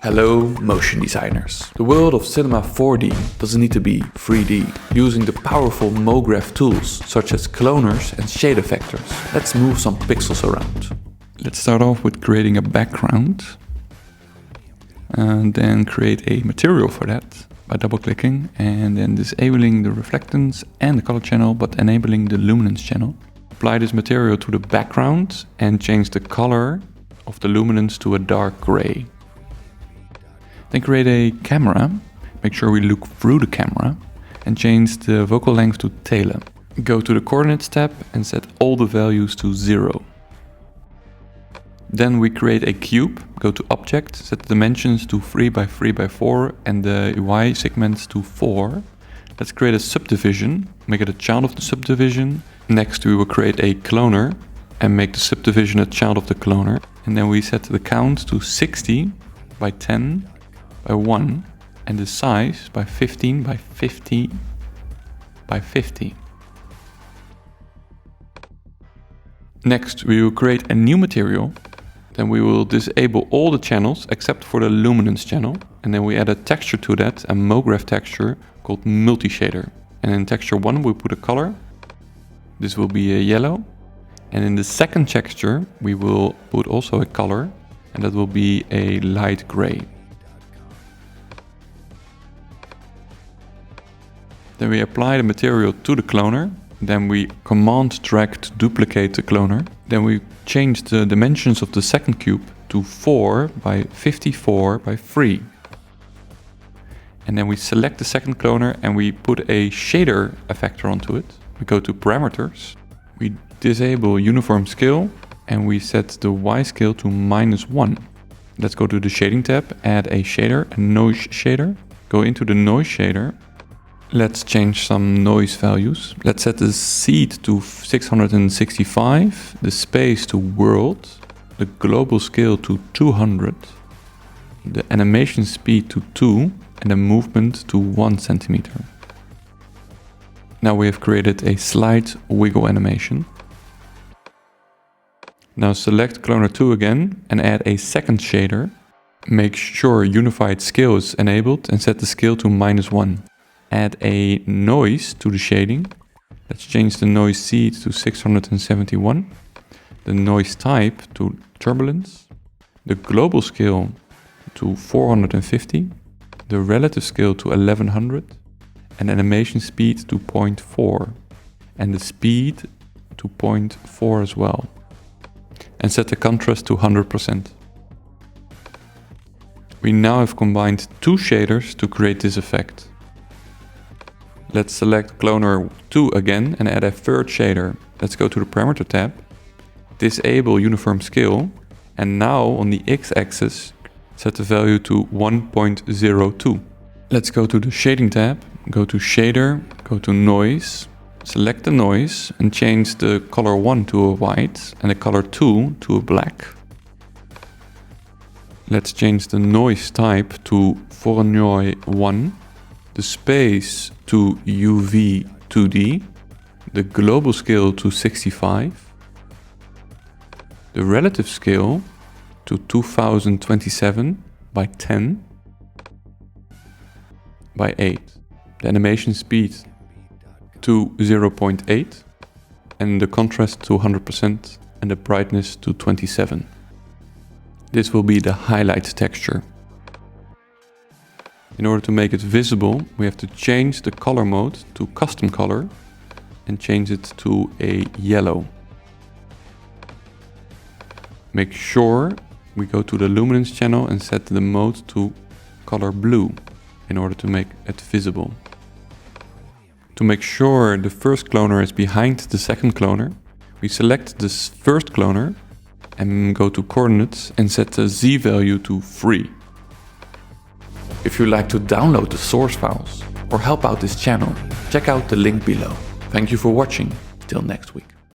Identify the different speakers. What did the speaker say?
Speaker 1: Hello motion designers. The world of cinema 4D doesn't need to be 3D. Using the powerful mograph tools such as cloners and shade effectors, let's move some pixels around.
Speaker 2: Let's start off with creating a background and then create a material for that by double clicking and then disabling the reflectance and the color channel but enabling the luminance channel. Apply this material to the background and change the color of the luminance to a dark gray. Then create a camera, make sure we look through the camera and change the focal length to tele. Go to the coordinates tab and set all the values to 0. Then we create a cube, go to object, set the dimensions to 3 by 3 by 4 and the Y segments to 4. Let's create a subdivision, make it a child of the subdivision. Next we will create a cloner and make the subdivision a child of the cloner. And then we set the count to 60 by 10 by 1 and the size by 15 by 50 by 50. Next we will create a new material. Then we will disable all the channels except for the luminance channel. And then we add a texture to that, a mograph texture called multi-shader. And in texture 1 we put a color. This will be a yellow. And in the second texture we will put also a color. And that will be a light gray. Then we apply the material to the cloner. Then we command drag to duplicate the cloner. Then we change the dimensions of the second cube to 4 by 54 by 3. And then we select the second cloner and we put a shader effector onto it. We go to parameters. We disable uniform scale and we set the Y scale to -1. Let's go to the shading tab, add a shader, a noise shader. Go into the noise shader. Let's change some noise values. Let's set the seed to 665, the space to world, the global scale to 200, the animation speed to 2 and the movement to 1 centimeter. Now we have created a slide wiggle animation. Now select cloner 2 again and add a second shader. Make sure unified scale is enabled and set the scale to -1. Add a noise to the shading. Let's change the noise seed to 671. The noise type to turbulence. The global scale to 450. The relative scale to 1100. And animation speed to 0.4. And the speed to 0.4 as well. And set the contrast to 100%. We now have combined 2 shaders to create this effect. Let's select cloner 2 again and add a third shader. Let's go to the parameter tab, disable uniform scale, and now on the x-axis set the value to 1.02. Let's go to the shading tab, go to shader, go to noise, select the noise and change the color 1 to a white and the color 2 to a black. Let's change the noise type to Voronoi 1. The space to UV 2D, the global scale to 65, the relative scale to 2027 by 10 by 8, the animation speed to 0.8 and the contrast to 100% and the brightness to 27. This will be the highlight texture. In order to make it visible, we have to change the color mode to custom color and change it to a yellow. Make sure we go to the luminance channel and set the mode to color blue in order to make it visible. To make sure the first cloner is behind the second cloner, we select this first cloner and go to coordinates and set the Z value to 3.
Speaker 1: If you'd like to download the source files or help out this channel, check out the link below. Thank you for watching. Till next week.